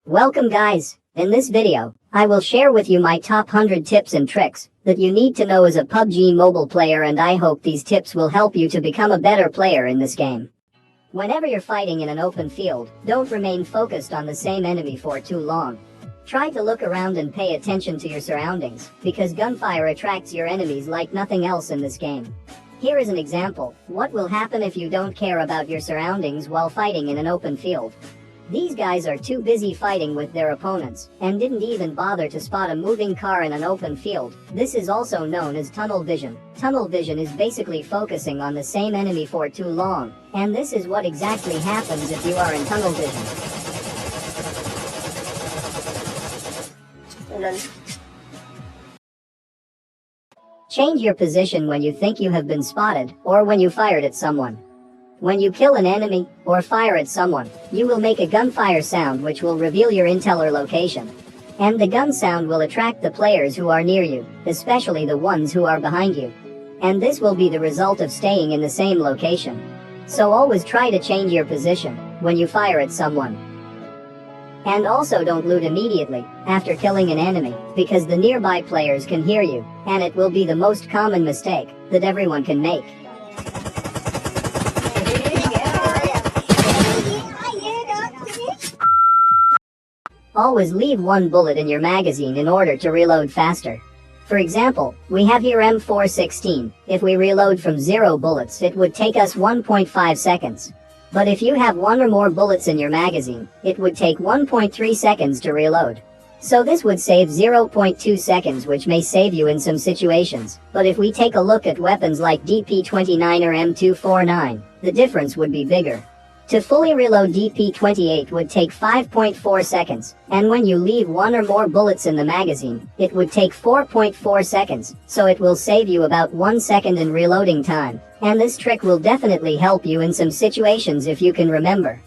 Welcome guys, in this video, I will share with you my top 100 tips and tricks that you need to know as a PUBG mobile player, and I hope these tips will help you to become a better player in this game. Whenever you're fighting in an open field, don't remain focused on the same enemy for too long. Try to look around and pay attention to your surroundings, because gunfire attracts your enemies like nothing else in this game. Here is an example. What will happen if you don't care about your surroundings while fighting in an open field? These guys are too busy fighting with their opponents, and didn't even bother to spot a moving car in an open field. This is also known as tunnel vision. Tunnel vision is basically focusing on the same enemy for too long, and this is what exactly happens if you are in tunnel vision. Change your position when you think you have been spotted, or when you fired at someone. When you kill an enemy, or fire at someone, you will make a gunfire sound which will reveal your intel or location. And the gun sound will attract the players who are near you, especially the ones who are behind you. And this will be the result of staying in the same location. So always try to change your position when you fire at someone. And also don't loot immediately after killing an enemy, because the nearby players can hear you, and it will be the most common mistake that everyone can make. Always leave one bullet in your magazine in order to reload faster. For example, we have here M416. If we reload from 0 bullets, it would take us 1.5 seconds. But if you have 1 or more bullets in your magazine, it would take 1.3 seconds to reload. So this would save 0.2 seconds, which may save you in some situations. But if we take a look at weapons like DP29 or M249, the difference would be bigger. To fully reload DP28 would take 5.4 seconds, and when you leave 1 or more bullets in the magazine, it would take 4.4 seconds, so it will save you about 1 second in reloading time, and this trick will definitely help you in some situations if you can remember.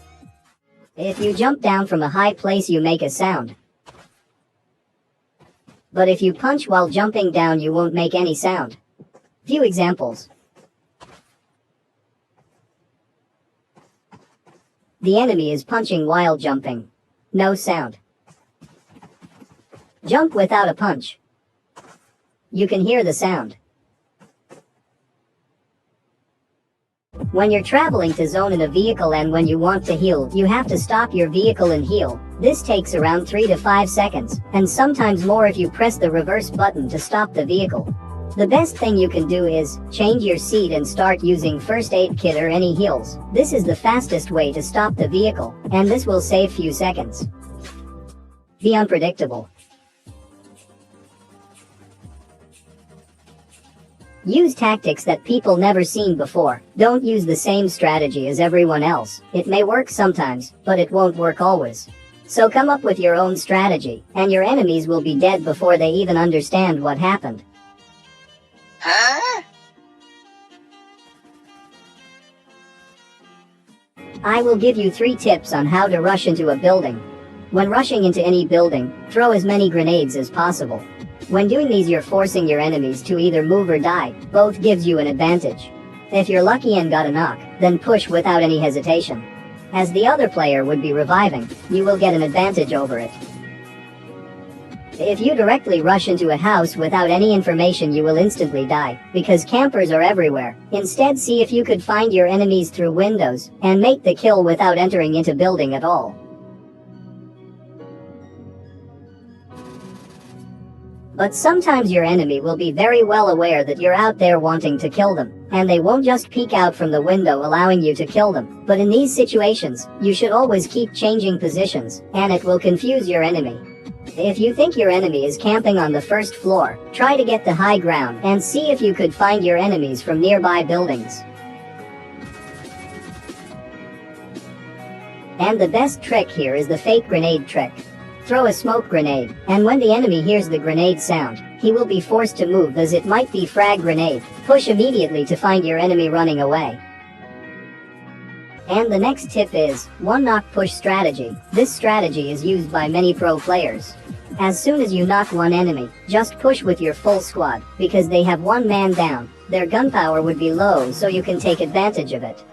If you jump down from a high place, you make a sound. But if you punch while jumping down, you won't make any sound. Few examples. The enemy is punching while jumping. No sound. Jump without a punch. You can hear the sound. When you're traveling to zone in a vehicle and when you want to heal, you have to stop your vehicle and heal. This takes around 3 to 5 seconds, and sometimes more if you press the reverse button to stop the vehicle. The best thing you can do is change your seat and start using first aid kit or any heals. This is the fastest way to stop the vehicle, and this will save few seconds. Be unpredictable. Use tactics that people never seen before. Don't use the same strategy as everyone else. It may work sometimes, but it won't work always. So come up with your own strategy, and your enemies will be dead before they even understand what happened. Huh? I will give you 3 tips on how to rush into a building. When rushing into any building, throw as many grenades as possible. When doing these, you're forcing your enemies to either move or die. Both gives you an advantage. If you're lucky and got a knock, then push without any hesitation. As the other player would be reviving, you will get an advantage over it. If you directly rush into a house without any information, you will instantly die, because campers are everywhere. Instead, see if you could find your enemies through windows, and make the kill without entering into building at all. But sometimes your enemy will be very well aware that you're out there wanting to kill them, and they won't just peek out from the window allowing you to kill them. But in these situations, you should always keep changing positions, and it will confuse your enemy. If you think your enemy is camping on the first floor, try to get the high ground and see if you could find your enemies from nearby buildings. And the best trick here is the fake grenade trick. Throw a smoke grenade, and when the enemy hears the grenade sound, he will be forced to move as it might be frag grenade. Push immediately to find your enemy running away. And the next tip is, 1 knock push strategy. This strategy is used by many pro players. As soon as you knock one enemy, just push with your full squad, because they have 1 man down. Their gunpowder would be low, so you can take advantage of it.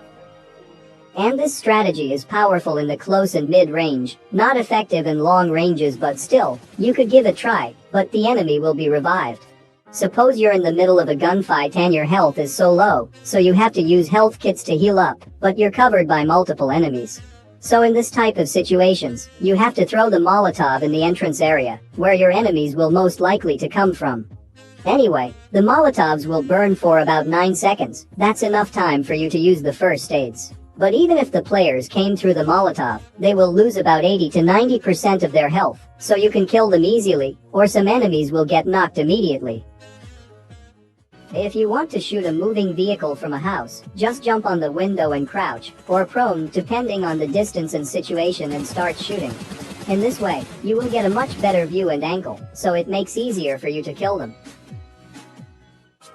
And this strategy is powerful in the close and mid-range, not effective in long ranges, but still, you could give a try, but the enemy will be revived. Suppose you're in the middle of a gunfight and your health is so low, so you have to use health kits to heal up, but you're covered by multiple enemies. So in this type of situations, you have to throw the Molotov in the entrance area, where your enemies will most likely to come from. Anyway, the Molotovs will burn for about 9 seconds, that's enough time for you to use the first aids. But even if the players came through the Molotov, they will lose about 80 to 90% of their health, so you can kill them easily, or some enemies will get knocked immediately. If you want to shoot a moving vehicle from a house, just jump on the window and crouch, or prone depending on the distance and situation, and start shooting. In this way, you will get a much better view and angle, so it makes easier for you to kill them.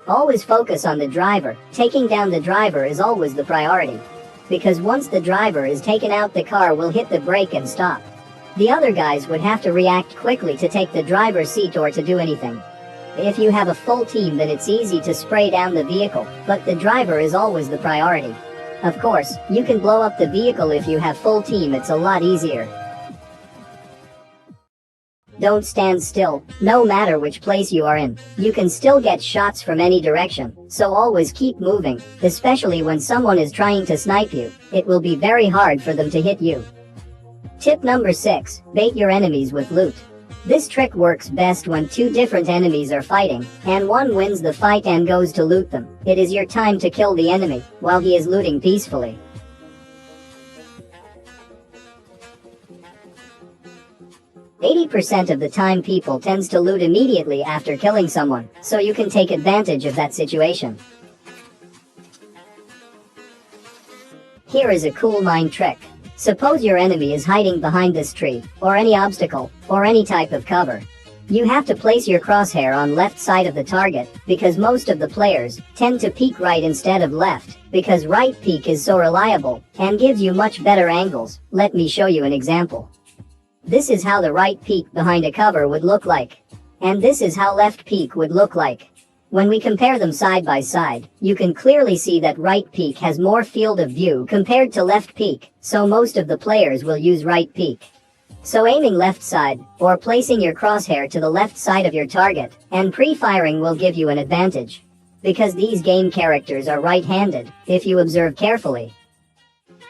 Always focus on the driver. Taking down the driver is always the priority. Because once the driver is taken out, the car will hit the brake and stop. The other guys would have to react quickly to take the driver's seat or to do anything. If you have a full team, then it's easy to spray down the vehicle, but the driver is always the priority. Of course, you can blow up the vehicle if you have full team, it's a lot easier. Don't stand still. No matter which place you are in, you can still get shots from any direction, so always keep moving, especially when someone is trying to snipe you. It will be very hard for them to hit you. Tip number 6, bait your enemies with loot. This trick works best when 2 different enemies are fighting, and one wins the fight and goes to loot them. It is your time to kill the enemy, while he is looting peacefully. 80% of the time people tends to loot immediately after killing someone, so you can take advantage of that situation. Here is a cool mind trick. Suppose your enemy is hiding behind this tree, or any obstacle, or any type of cover. You have to place your crosshair on left side of the target, because most of the players tend to peek right instead of left, because right peek is so reliable, and gives you much better angles. Let me show you an example. This is how the right peek behind a cover would look like. And this is how left peek would look like. When we compare them side by side, you can clearly see that right peek has more field of view compared to left peek, so most of the players will use right peek. So aiming left side, or placing your crosshair to the left side of your target, and pre-firing will give you an advantage. Because these game characters are right-handed, if you observe carefully.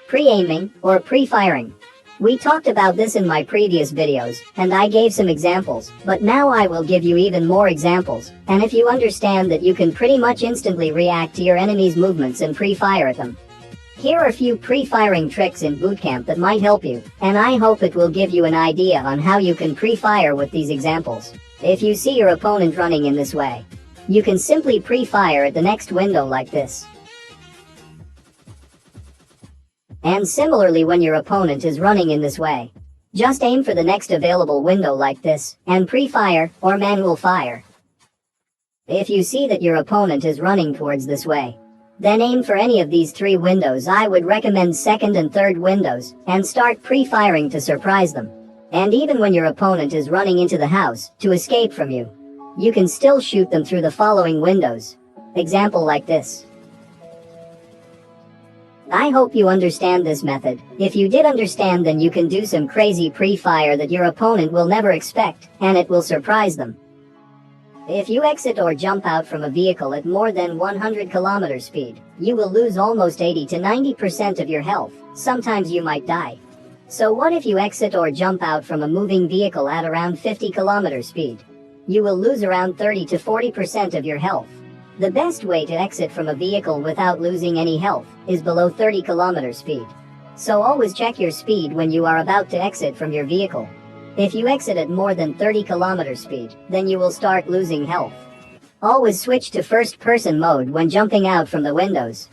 Pre-aiming, or pre-firing. We talked about this in my previous videos, and I gave some examples, but now I will give you even more examples, and if you understand that, you can pretty much instantly react to your enemy's movements and pre-fire at them. Here are a few pre-firing tricks in bootcamp that might help you, and I hope it will give you an idea on how you can pre-fire with these examples. If you see your opponent running in this way, you can simply pre-fire at the next window like this. And similarly, when your opponent is running in this way, just aim for the next available window like this, and pre-fire, or manual fire. If you see that your opponent is running towards this way, then aim for any of these 3 windows. I would recommend second and third windows, and start pre-firing to surprise them. And even when your opponent is running into the house, to escape from you, you can still shoot them through the following windows. Example like this. I hope you understand this method. If you did understand, then you can do some crazy pre-fire that your opponent will never expect, and it will surprise them. If you exit or jump out from a vehicle at more than 100 km speed, you will lose almost 80 to 90% of your health. Sometimes you might die. So what if you exit or jump out from a moving vehicle at around 50 km speed? You will lose around 30 to 40% of your health. The best way to exit from a vehicle without losing any health is below 30 km speed. So always check your speed when you are about to exit from your vehicle. If you exit at more than 30 km speed, then you will start losing health. Always switch to first-person mode when jumping out from the windows.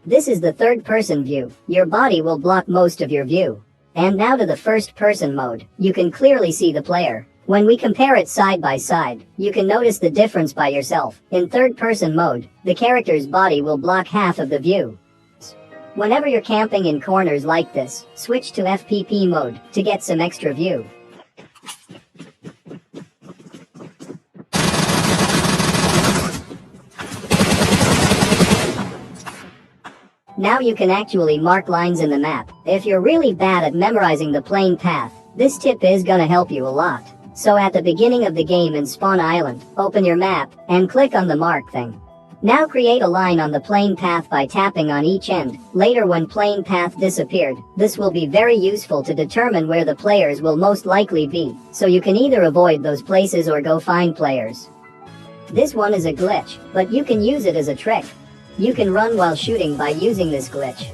This is the third-person view. Your body will block most of your view. And now to the first-person mode, you can clearly see the player. When we compare it side by side, you can notice the difference by yourself. In third-person mode, the character's body will block half of the view. Whenever you're camping in corners like this, switch to FPP mode to get some extra view. Now you can actually mark lines in the map. If you're really bad at memorizing the plane path, this tip is gonna help you a lot. So at the beginning of the game in Spawn Island, open your map, and click on the mark thing. Now create a line on the plane path by tapping on each end. Later when plane path disappeared, this will be very useful to determine where the players will most likely be, so you can either avoid those places or go find players. This one is a glitch, but you can use it as a trick. You can run while shooting by using this glitch.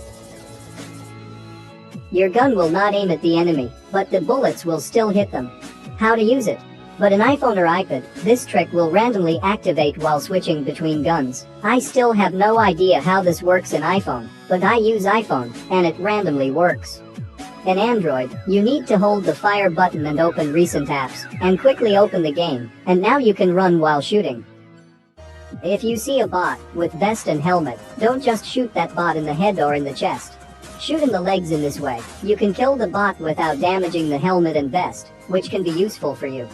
Your gun will not aim at the enemy, but the bullets will still hit them. How to use it? But an iPhone or iPad, this trick will randomly activate while switching between guns. I still have no idea how this works in iPhone, but I use iPhone, and it randomly works. In Android, you need to hold the fire button and open recent apps, and quickly open the game, and now you can run while shooting. If you see a bot with vest and helmet, don't just shoot that bot in the head or in the chest. Shoot in the legs in this way. You can kill the bot without damaging the helmet and vest, which can be useful for you.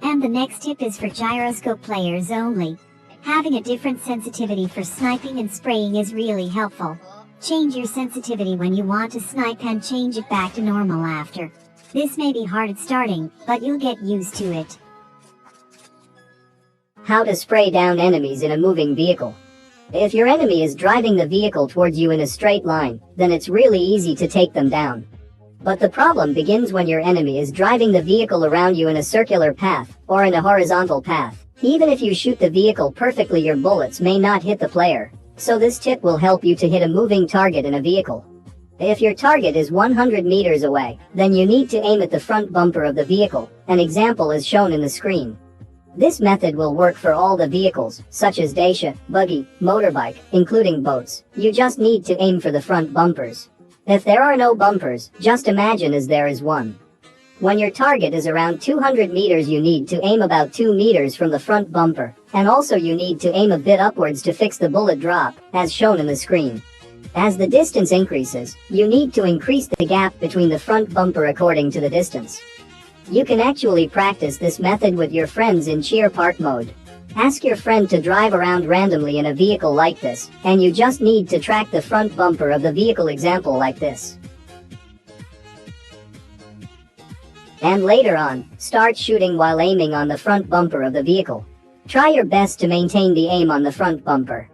And the next tip is for gyroscope players only. Having a different sensitivity for sniping and spraying is really helpful. Change your sensitivity when you want to snipe and change it back to normal after. This may be hard at starting, but you'll get used to it. How to spray down enemies in a moving vehicle. If your enemy is driving the vehicle towards you in a straight line, then it's really easy to take them down. But the problem begins when your enemy is driving the vehicle around you in a circular path, or in a horizontal path. Even if you shoot the vehicle perfectly, your bullets may not hit the player. So this tip will help you to hit a moving target in a vehicle. If your target is 100 meters away, then you need to aim at the front bumper of the vehicle. An example is shown in the screen. This method will work for all the vehicles, such as Dacia, buggy, motorbike, including boats. You just need to aim for the front bumpers. If there are no bumpers, just imagine as there is one. When your target is around 200 meters, you need to aim about 2 meters from the front bumper, and also you need to aim a bit upwards to fix the bullet drop, as shown in the screen. As the distance increases, you need to increase the gap between the front bumper according to the distance. You can actually practice this method with your friends in cheer park mode. Ask your friend to drive around randomly in a vehicle like this, and you just need to track the front bumper of the vehicle, example like this. And later on, start shooting while aiming on the front bumper of the vehicle. Try your best to maintain the aim on the front bumper.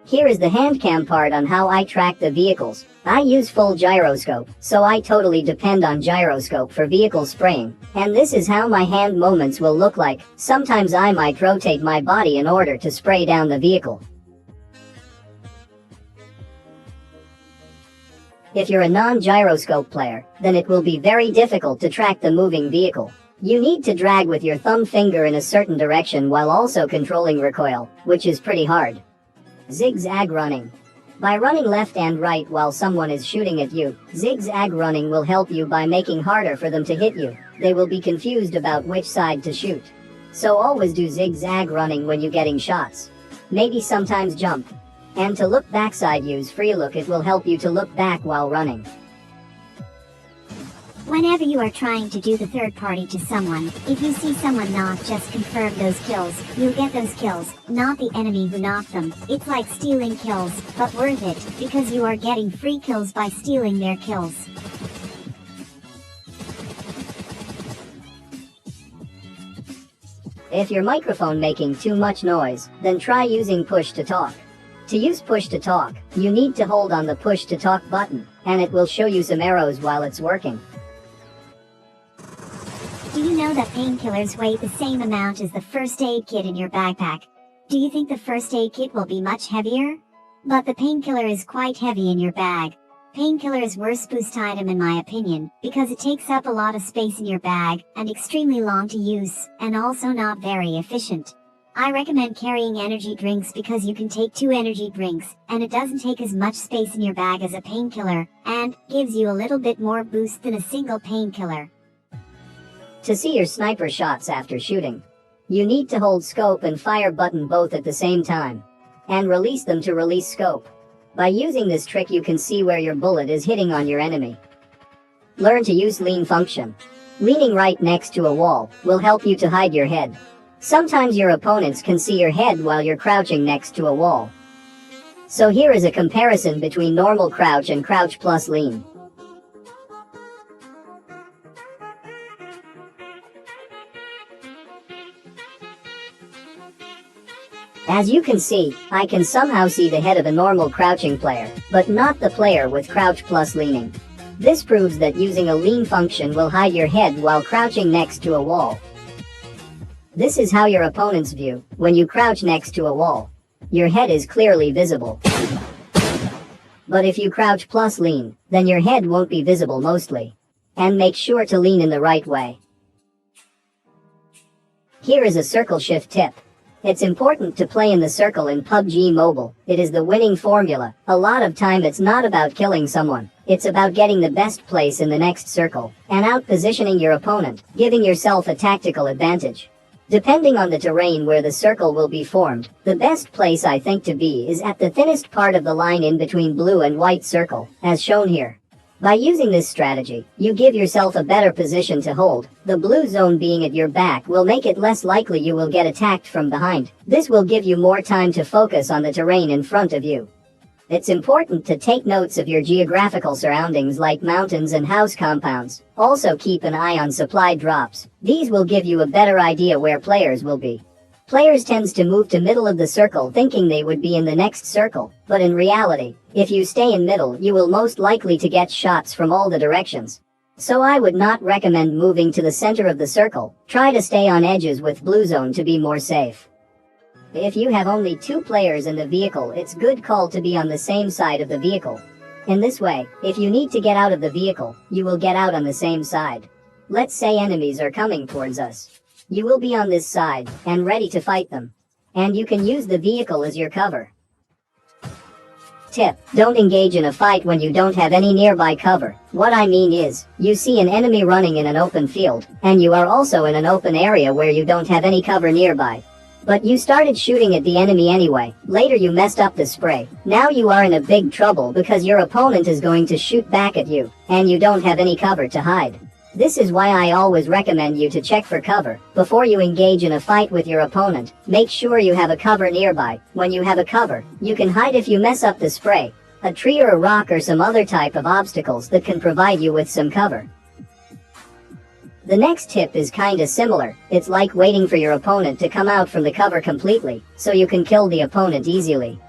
Here is the handcam part on how I track the vehicles. I use full gyroscope, so I totally depend on gyroscope for vehicle spraying. And this is how my hand movements will look like. Sometimes I might rotate my body in order to spray down the vehicle. If you're a non-gyroscope player, then it will be very difficult to track the moving vehicle. You need to drag with your thumb finger in a certain direction while also controlling recoil, which is pretty hard. Zigzag running. By running left and right while someone is shooting at you, zigzag running will help you by making harder for them to hit you. They will be confused about which side to shoot. So always do zigzag running when you're getting shots. Maybe sometimes jump. And to look backside, use free look. It will help you to look back while running. Whenever you are trying to do the third party to someone, if you see someone knock, just confirm those kills. You'll get those kills, not the enemy who knocked them. It's like stealing kills, but worth it, because you are getting free kills by stealing their kills. If your microphone making too much noise, then try using push to talk. To use push to talk, you need to hold on the push to talk button, and it will show you some arrows while it's working. Do you know that painkillers weigh the same amount as the first aid kit in your backpack? Do you think the first aid kit will be much heavier? But the painkiller is quite heavy in your bag. Painkiller is worst boost item in my opinion, because it takes up a lot of space in your bag, and extremely long to use, and also not very efficient. I recommend carrying energy drinks because you can take 2 energy drinks, and it doesn't take as much space in your bag as a painkiller, and gives you a little bit more boost than a single painkiller. To see your sniper shots after shooting, you need to hold scope and fire button both at the same time, and release them to release scope. By using this trick you can see where your bullet is hitting on your enemy. Learn to use lean function. Leaning right next to a wall will help you to hide your head. Sometimes your opponents can see your head while you're crouching next to a wall. So here is a comparison between normal crouch and crouch plus lean. As you can see, I can somehow see the head of a normal crouching player, but not the player with crouch plus leaning. This proves that using a lean function will hide your head while crouching next to a wall. This is how your opponents view when you crouch next to a wall. Your head is clearly visible. But if you crouch plus lean, then your head won't be visible mostly. And make sure to lean in the right way. Here is a circle shift tip. It's important to play in the circle in PUBG Mobile. It is the winning formula. A lot of time it's not about killing someone. It's about getting the best place in the next circle, and out-positioning your opponent, giving yourself a tactical advantage. Depending on the terrain where the circle will be formed, the best place I think to be is at the thinnest part of the line in between blue and white circle, as shown here. By using this strategy, you give yourself a better position to hold. The blue zone being at your back will make it less likely you will get attacked from behind. This will give you more time to focus on the terrain in front of you. It's important to take notes of your geographical surroundings like mountains and house compounds. Also keep an eye on supply drops. These will give you a better idea where players will be. Players tends to move to middle of the circle thinking they would be in the next circle, but in reality, if you stay in middle you will most likely to get shots from all the directions. So I would not recommend moving to the center of the circle. Try to stay on edges with blue zone to be more safe. If you have only 2 players in the vehicle, it's good call to be on the same side of the vehicle. In this way, if you need to get out of the vehicle, you will get out on the same side. Let's say enemies are coming towards us. You will be on this side, and ready to fight them. And you can use the vehicle as your cover. Tip: don't engage in a fight when you don't have any nearby cover. What I mean is, you see an enemy running in an open field, and you are also in an open area where you don't have any cover nearby. But you started shooting at the enemy anyway. Later you messed up the spray. Now you are in a big trouble because your opponent is going to shoot back at you, and you don't have any cover to hide. This is why I always recommend you to check for cover. Before you engage in a fight with your opponent, make sure you have a cover nearby. When you have a cover, you can hide if you mess up the spray, a tree or a rock or some other type of obstacles that can provide you with some cover. The next tip is kinda similar. It's like waiting for your opponent to come out from the cover completely, so you can kill the opponent easily.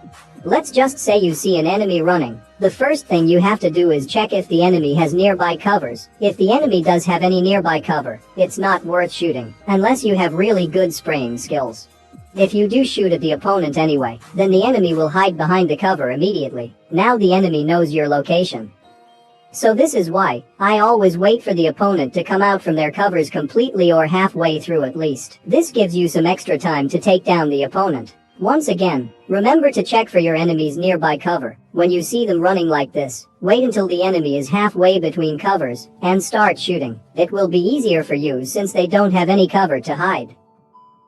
Let's just say you see an enemy running. The first thing you have to do is check if the enemy has nearby covers. If the enemy does have any nearby cover, it's not worth shooting, unless you have really good spraying skills. If you do shoot at the opponent anyway, then the enemy will hide behind the cover immediately. Now the enemy knows your location. So this is why I always wait for the opponent to come out from their covers completely or halfway through at least. This gives you some extra time to take down the opponent. Once again, remember to check for your enemy's nearby cover. When you see them running like this, wait until the enemy is halfway between covers, and start shooting. It will be easier for you since they don't have any cover to hide.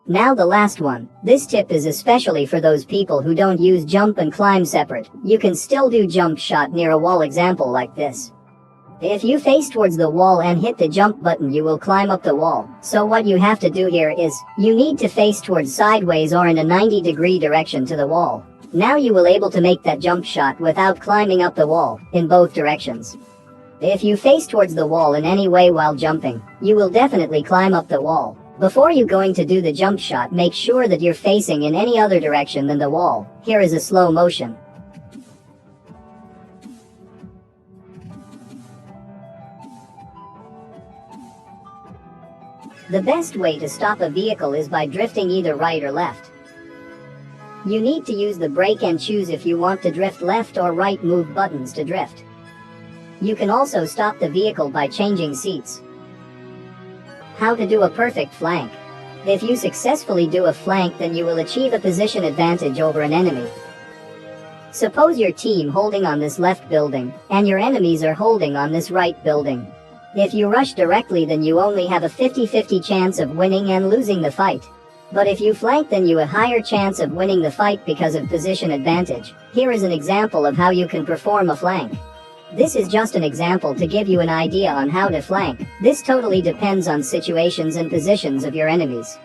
Now the last one. This tip is especially for those people who don't use jump and climb separate. You can still do jump shot near a wall example like this. If you face towards the wall and hit the jump button, you will climb up the wall. So what you have to do here is, you need to face towards sideways or in a 90-degree direction to the wall. Now you will able to make that jump shot without climbing up the wall, in both directions. If you face towards the wall in any way while jumping, you will definitely climb up the wall. Before you going to do the jump shot, make sure that you're facing in any other direction than the wall. Here is a slow motion. The best way to stop a vehicle is by drifting either right or left. You need to use the brake and choose if you want to drift left or right move buttons to drift. You can also stop the vehicle by changing seats. How to do a perfect flank. If you successfully do a flank, then you will achieve a position advantage over an enemy. Suppose your team holding on this left building, and your enemies are holding on this right building. If you rush directly, then you only have a 50-50 chance of winning and losing the fight. But if you flank, then you have a higher chance of winning the fight because of position advantage. Here is an example of how you can perform a flank. This is just an example to give you an idea on how to flank. This totally depends on situations and positions of your enemies.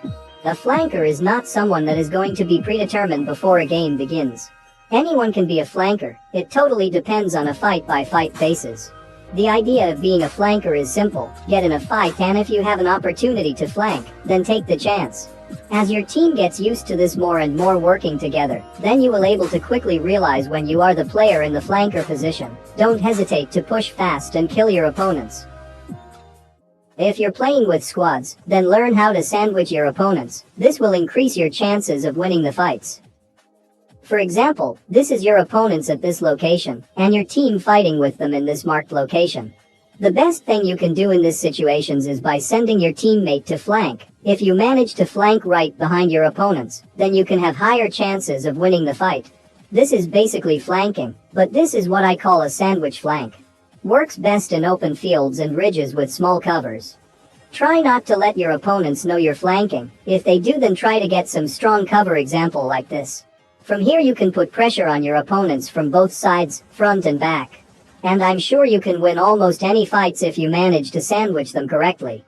A flanker is not someone that is going to be predetermined before a game begins. Anyone can be a flanker, it totally depends on a fight-by-fight basis. The idea of being a flanker is simple: get in a fight, and if you have an opportunity to flank, then take the chance. As your team gets used to this more and more working together, then you will able to quickly realize when you are the player in the flanker position. Don't hesitate to push fast and kill your opponents. If you're playing with squads, then learn how to sandwich your opponents. This will increase your chances of winning the fights. For example, this is your opponents at this location, and your team fighting with them in this marked location. The best thing you can do in these situations is by sending your teammate to flank. If you manage to flank right behind your opponents, then you can have higher chances of winning the fight. This is basically flanking, but this is what I call a sandwich flank. Works best in open fields and ridges with small covers. Try not to let your opponents know you're flanking. If they do, then try to get some strong cover, example like this. From here you can put pressure on your opponents from both sides, front and back. And I'm sure you can win almost any fights if you manage to sandwich them correctly.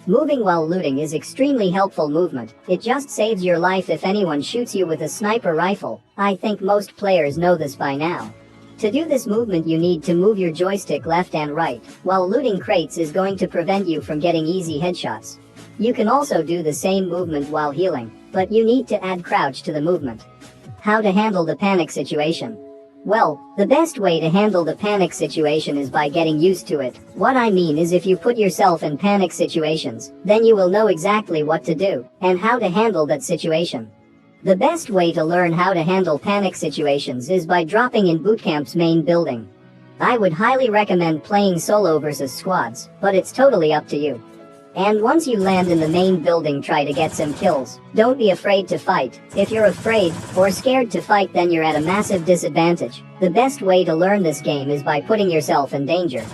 Moving while looting is extremely helpful movement. It just saves your life if anyone shoots you with a sniper rifle. I think most players know this by now. To do this movement you need to move your joystick left and right, while looting crates is going to prevent you from getting easy headshots. You can also do the same movement while healing, but you need to add crouch to the movement. How to handle the panic situation? Well, the best way to handle the panic situation is by getting used to it. What I mean is, if you put yourself in panic situations, then you will know exactly what to do, and how to handle that situation. The best way to learn how to handle panic situations is by dropping in bootcamp's main building. I would highly recommend playing solo versus squads, but it's totally up to you. And once you land in the main building, try to get some kills. Don't be afraid to fight. If you're afraid or scared to fight, then you're at a massive disadvantage. The best way to learn this game is by putting yourself in danger.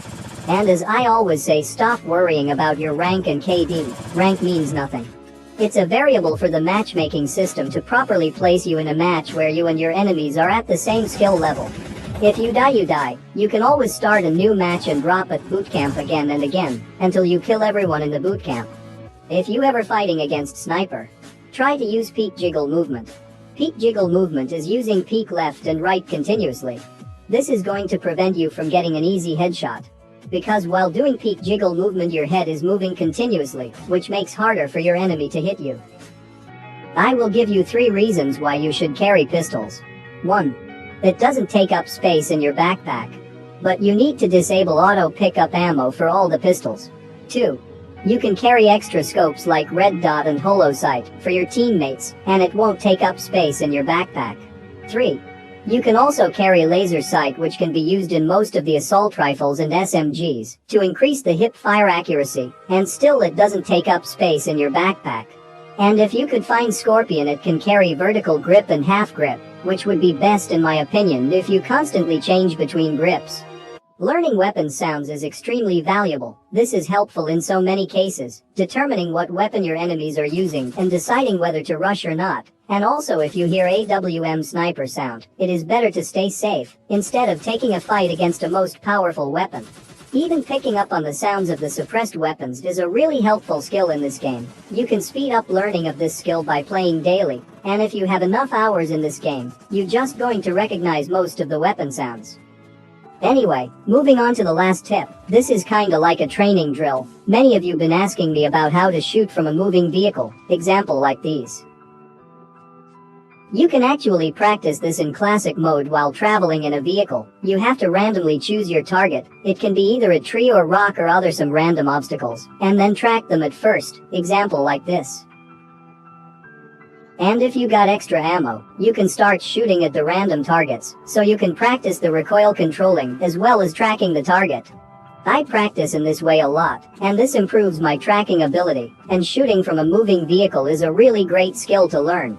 And as I always say, stop worrying about your rank and KD. Rank means nothing. It's a variable for the matchmaking system to properly place you in a match where you and your enemies are at the same skill level. If you die, you die. You can always start a new match and drop at bootcamp again and again, until you kill everyone in the bootcamp. If you ever fighting against sniper, try to use peek jiggle movement. Peek jiggle movement is using peek left and right continuously. This is going to prevent you from getting an easy headshot. Because while doing peek jiggle movement your head is moving continuously, which makes harder for your enemy to hit you. I will give you 3 reasons why you should carry pistols. 1. It doesn't take up space in your backpack. But you need to disable auto pickup ammo for all the pistols. 2. You can carry extra scopes like red dot and holo sight for your teammates, and it won't take up space in your backpack. 3. You can also carry laser sight, which can be used in most of the assault rifles and SMGs, to increase the hip fire accuracy, and still it doesn't take up space in your backpack. And if you could find Scorpion, it can carry vertical grip and half grip, which would be best in my opinion if you constantly change between grips. Learning weapon sounds is extremely valuable. This is helpful in so many cases, determining what weapon your enemies are using and deciding whether to rush or not. And also, if you hear AWM sniper sound, it is better to stay safe, instead of taking a fight against a most powerful weapon. Even picking up on the sounds of the suppressed weapons is a really helpful skill in this game. You can speed up learning of this skill by playing daily, and if you have enough hours in this game, you're just going to recognize most of the weapon sounds. Anyway, moving on to the last tip. This is kinda like a training drill. Many of you been asking me about how to shoot from a moving vehicle, example like these. You can actually practice this in classic mode while traveling in a vehicle. You have to randomly choose your target. It can be either a tree or rock or other some random obstacles, and then track them at first, example like this. And if you got extra ammo, you can start shooting at the random targets, so you can practice the recoil controlling as well as tracking the target. I practice in this way a lot, and this improves my tracking ability, and shooting from a moving vehicle is a really great skill to learn.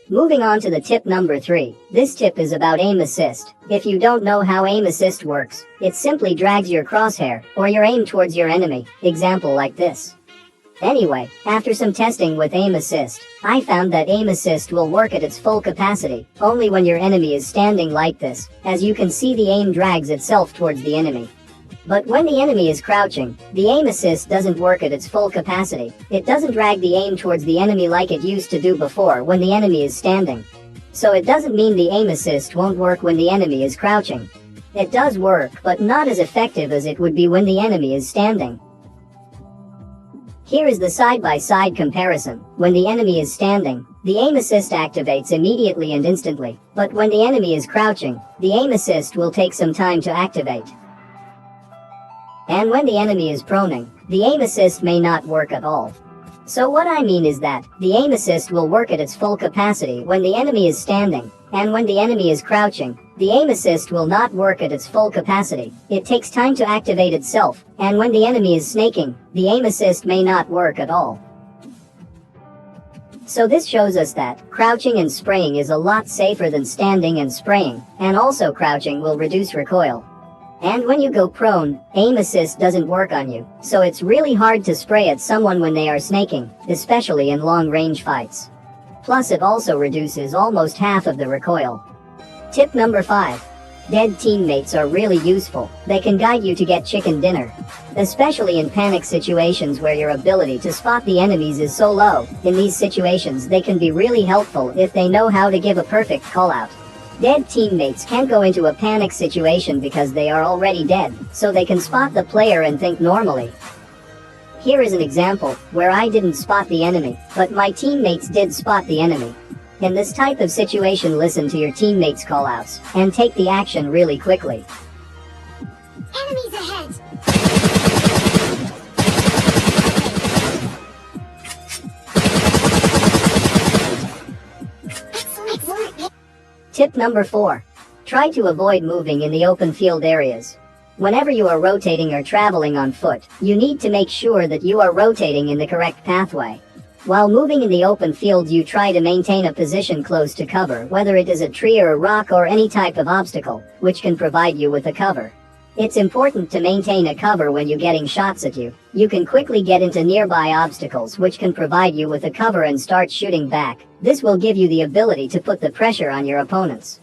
Moving on to the tip number 3. This tip is about aim assist. If you don't know how aim assist works, it simply drags your crosshair, or your aim towards your enemy, example like this. Anyway, after some testing with aim assist, I found that aim assist will work at its full capacity, only when your enemy is standing like this. As you can see, the aim drags itself towards the enemy. But when the enemy is crouching, the aim assist doesn't work at its full capacity. It doesn't drag the aim towards the enemy like it used to do before when the enemy is standing. So it doesn't mean the aim assist won't work when the enemy is crouching. It does work, but not as effective as it would be when the enemy is standing. Here is the side-by-side comparison. When the enemy is standing, the aim assist activates immediately and instantly, but when the enemy is crouching, the aim assist will take some time to activate. And when the enemy is proning, the aim assist may not work at all. So what I mean is that, the aim assist will work at its full capacity when the enemy is standing, and when the enemy is crouching, the aim assist will not work at its full capacity. It takes time to activate itself, and when the enemy is snaking, the aim assist may not work at all. So this shows us that, crouching and spraying is a lot safer than standing and spraying, and also crouching will reduce recoil. And when you go prone, aim assist doesn't work on you, so it's really hard to spray at someone when they are snaking, especially in long-range fights. Plus it also reduces almost half of the recoil. Tip number 5. Dead teammates are really useful. They can guide you to get chicken dinner. Especially in panic situations where your ability to spot the enemies is so low, in these situations they can be really helpful if they know how to give a perfect call-out. Dead teammates can't go into a panic situation because they are already dead, so they can spot the player and think normally. Here is an example, where I didn't spot the enemy, but my teammates did spot the enemy. In this type of situation, listen to your teammates' callouts, and take the action really quickly. Enemies ahead! Excellent. Tip number 4. Try to avoid moving in the open field areas. Whenever you are rotating or traveling on foot, you need to make sure that you are rotating in the correct pathway. While moving in the open field, you try to maintain a position close to cover, whether it is a tree or a rock or any type of obstacle, which can provide you with a cover. It's important to maintain a cover when you're getting shots at you. You can quickly get into nearby obstacles which can provide you with a cover and start shooting back. This will give you the ability to put the pressure on your opponents.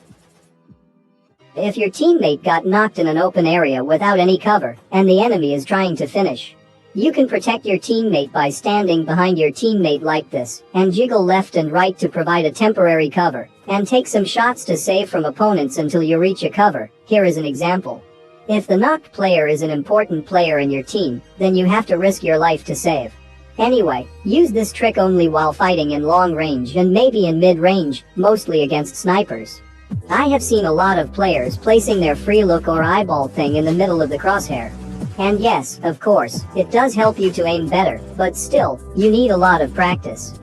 If your teammate got knocked in an open area without any cover, and the enemy is trying to finish, you can protect your teammate by standing behind your teammate like this, and jiggle left and right to provide a temporary cover, and take some shots to save from opponents until you reach a cover. Here is an example. If the knocked player is an important player in your team, then you have to risk your life to save. Anyway, use this trick only while fighting in long range and maybe in mid-range, mostly against snipers. I have seen a lot of players placing their free look or eyeball thing in the middle of the crosshair. And yes, of course, it does help you to aim better, but still, you need a lot of practice.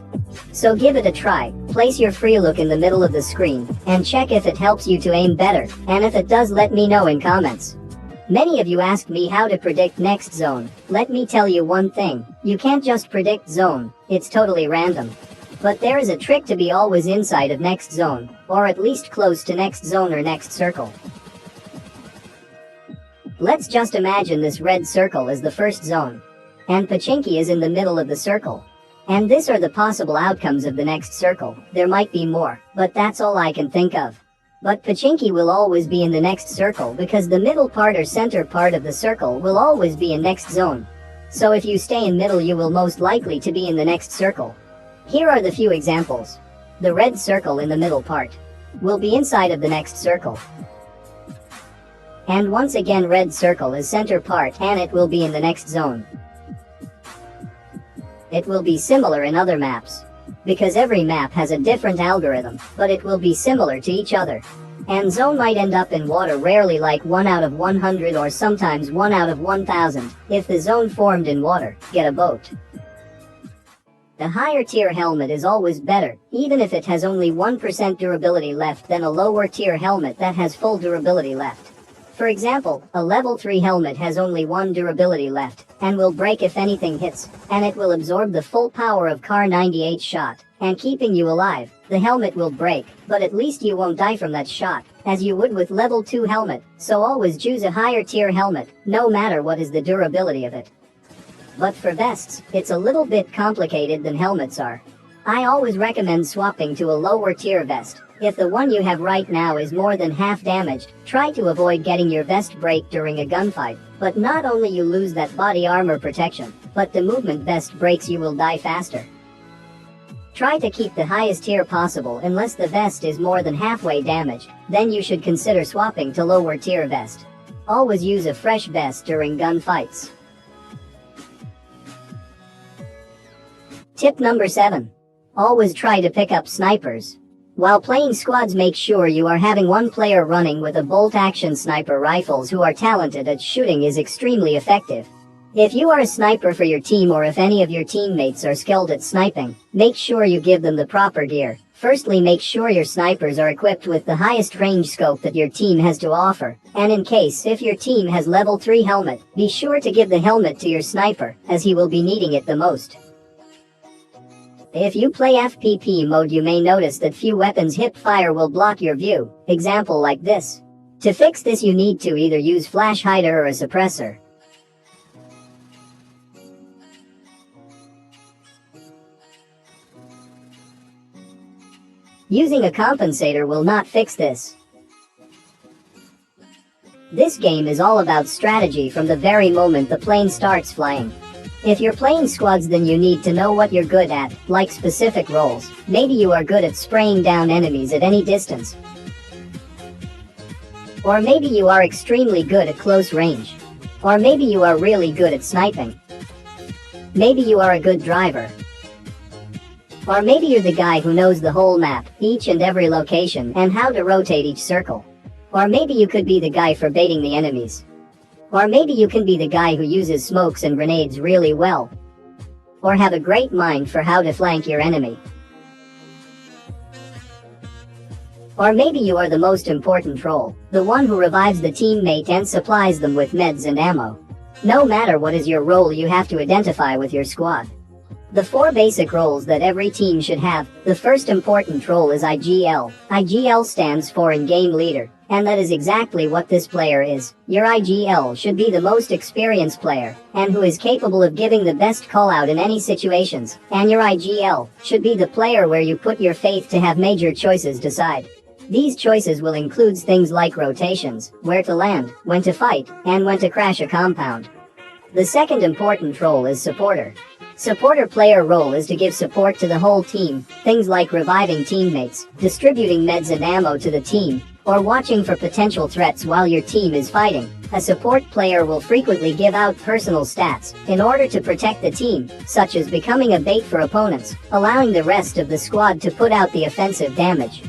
So give it a try, place your free look in the middle of the screen, and check if it helps you to aim better, and if it does, let me know in comments. Many of you asked me how to predict next zone. Let me tell you one thing, you can't just predict zone, it's totally random. But there is a trick to be always inside of next zone, or at least close to next zone or next circle. Let's just imagine this red circle is the first zone, and Pachinki is in the middle of the circle. And these are the possible outcomes of the next circle. There might be more, but that's all I can think of. But Pachinki will always be in the next circle because the middle part or center part of the circle will always be in next zone. So if you stay in middle, you will most likely to be in the next circle. Here are the few examples. The red circle in the middle part will be inside of the next circle. And once again, red circle is center part and it will be in the next zone. It will be similar in other maps, because every map has a different algorithm, but it will be similar to each other. And zone might end up in water, rarely like 1 out of 100 or sometimes 1 out of 1000. If the zone formed in water, get a boat. The higher tier helmet is always better, even if it has only 1% durability left, than a lower tier helmet that has full durability left. For example, a level 3 helmet has only 1 durability left, and will break if anything hits, and it will absorb the full power of Kar 98 shot, and keeping you alive. The helmet will break, but at least you won't die from that shot, as you would with level 2 helmet, so always choose a higher tier helmet, no matter what is the durability of it. But for vests, it's a little bit complicated than helmets are. I always recommend swapping to a lower tier vest, If the one you have right now is more than half damaged, try to avoid getting your vest break during a gunfight, but not only you lose that body armor protection, but the movement vest breaks, you will die faster. Try to keep the highest tier possible unless the vest is more than halfway damaged, then you should consider swapping to lower tier vest. Always use a fresh vest during gunfights. Tip number 7. Always try to pick up snipers. While playing squads, make sure you are having one player running with a bolt-action sniper rifles who are talented at shooting is extremely effective. If you are a sniper for your team, or if any of your teammates are skilled at sniping, make sure you give them the proper gear. Firstly, make sure your snipers are equipped with the highest range scope that your team has to offer, and in case if your team has level 3 helmet, be sure to give the helmet to your sniper, as he will be needing it the most. If you play FPP mode, you may notice that few weapons hip fire will block your view, example like this. To fix this, you need to either use flash hider or a suppressor. Using a compensator will not fix this. This game is all about strategy from the very moment the plane starts flying. If you're playing squads, then you need to know what you're good at, like specific roles. Maybe you are good at spraying down enemies at any distance. Or maybe you are extremely good at close range. Or maybe you are really good at sniping. Maybe you are a good driver. Or maybe you're the guy who knows the whole map, each and every location, and how to rotate each circle. Or maybe you could be the guy for baiting the enemies. Or maybe you can be the guy who uses smokes and grenades really well. Or have a great mind for how to flank your enemy. Or maybe you are the most important role, the one who revives the teammate and supplies them with meds and ammo. No matter what is your role, you have to identify with your squad. The 4 basic roles that every team should have. The first important role is IGL. IGL stands for In-Game Leader, and that is exactly what this player is. Your IGL should be the most experienced player, and who is capable of giving the best call out in any situations, and your IGL should be the player where you put your faith to have major choices decide. These choices will include things like rotations, where to land, when to fight, and when to crash a compound. The second important role is Supporter. Supporter player role is to give support to the whole team, things like reviving teammates, distributing meds and ammo to the team, or watching for potential threats while your team is fighting. A support player will frequently give out personal stats in order to protect the team, such as becoming a bait for opponents, allowing the rest of the squad to put out the offensive damage.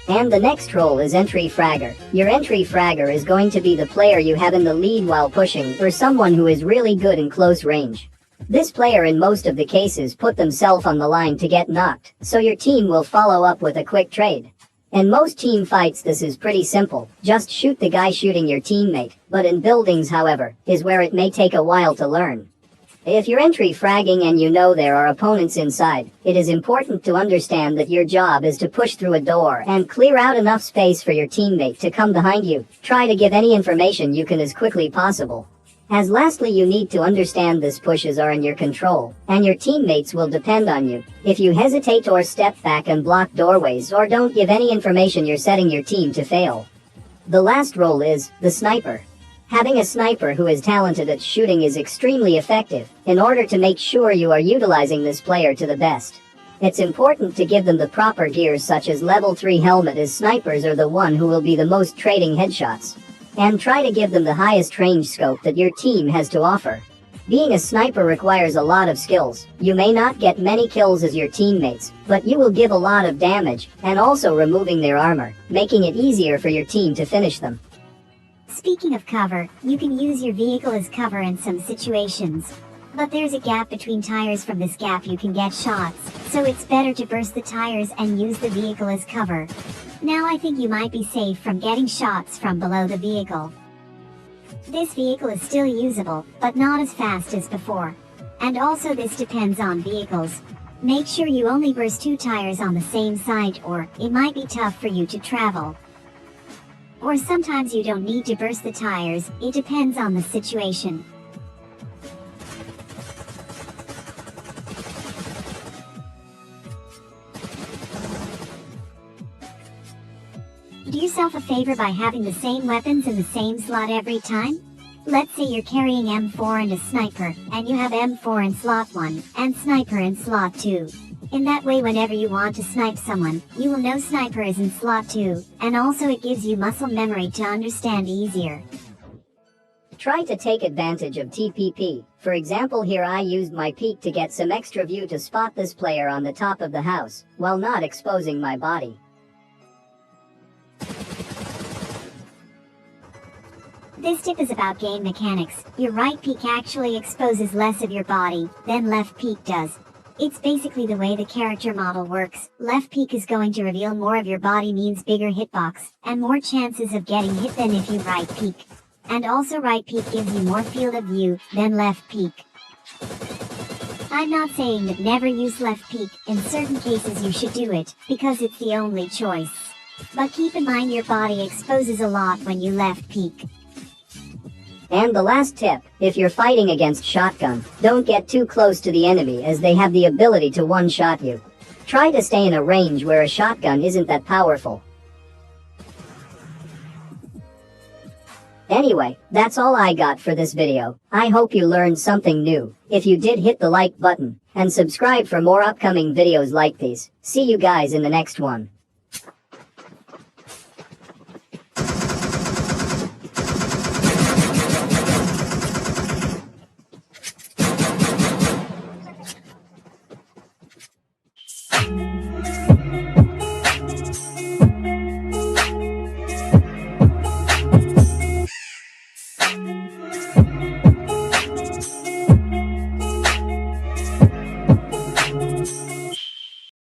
And the next role is Entry Fragger. Your Entry Fragger is going to be the player you have in the lead while pushing, or someone who is really good in close range. This player in most of the cases put themselves on the line to get knocked, so your team will follow up with a quick trade. In most team fights this is pretty simple, just shoot the guy shooting your teammate, but in buildings, however, is where it may take a while to learn. If you're entry fragging and you know there are opponents inside, it is important to understand that your job is to push through a door and clear out enough space for your teammate to come behind you. Try to give any information you can as quickly possible. As lastly, you need to understand this pushes are in your control, and your teammates will depend on you. If you hesitate or step back and block doorways or don't give any information, you're setting your team to fail. The last role is the sniper. Having a sniper who is talented at shooting is extremely effective, in order to make sure you are utilizing this player to the best. It's important to give them the proper gear such as level 3 helmet, as snipers are the one who will be the most trading headshots. And try to give them the highest range scope that your team has to offer. Being a sniper requires a lot of skills. You may not get many kills as your teammates, but you will give a lot of damage, and also removing their armor, making it easier for your team to finish them. Speaking of cover, you can use your vehicle as cover in some situations. But there's a gap between tires. From this gap you can get shots, so it's better to burst the tires and use the vehicle as cover. Now I think you might be safe from getting shots from below the vehicle. This vehicle is still usable, but not as fast as before. And also this depends on vehicles. Make sure you only burst 2 tires on the same side, or it might be tough for you to travel. Or sometimes you don't need to burst the tires, it depends on the situation. Do yourself a favor by having the same weapons in the same slot every time. Let's say you're carrying M4 and a sniper, and you have M4 in slot 1, and sniper in slot 2. In that way whenever you want to snipe someone, you will know sniper is in slot 2, and also it gives you muscle memory to understand easier. Try to take advantage of TPP. For example, here I used my peek to get some extra view to spot this player on the top of the house, while not exposing my body. This tip is about game mechanics. Your right peek actually exposes less of your body than left peek does. It's basically the way the character model works. Left peek is going to reveal more of your body, means bigger hitbox, and more chances of getting hit than if you right peek. And also right peek gives you more field of view than left peek. I'm not saying that never use left peek, in certain cases you should do it, because it's the only choice. But keep in mind your body exposes a lot when you left peek. And the last tip, if you're fighting against shotgun, don't get too close to the enemy as they have the ability to one-shot you. Try to stay in a range where a shotgun isn't that powerful. Anyway, that's all I got for this video. I hope you learned something new. If you did, hit the like button, and subscribe for more upcoming videos like these. See you guys in the next one.